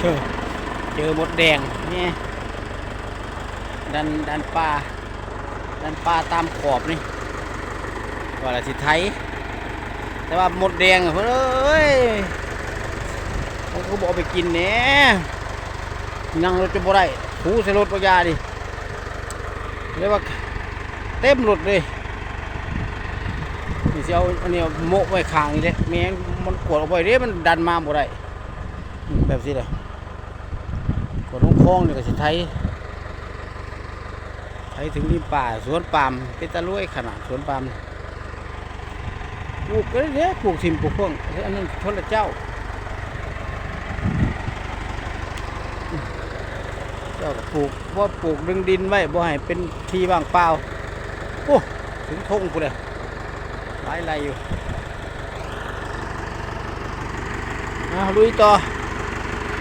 เจอมดแดงนี่ดันปลาตามขอบนี่ว่าอะไรสิไทยแต่ว่ามดแดงเพื่อนเอ้ยผมก็บอกไปกินเนี่ยนั่งรถจะบ่ได้หูใส่รถปัญญาดิเรียกว่าเต็มรถเลยนี่สิเอาอันนี้โมกไว้ข้างนี่แหละแม่งมันกดเอาไว้เด้มันดันมาบ่ได้แบบนี้เลยกดลงคลองนี่ก็สิไทยถึงริมป่าสวนปาล์มเป็นตะลุยขนาดสวนปาล์มปลูกก็ได้ปลูกทิมปลูกพวงอันนั้นทนละเจ้าก็ปลูกว่าปลูกดึงดินไว้บ่ให้เป็นที่ว่างเปล่าโอ้ถึงทงกูเลยหลายไรอยู่ลุยต่อ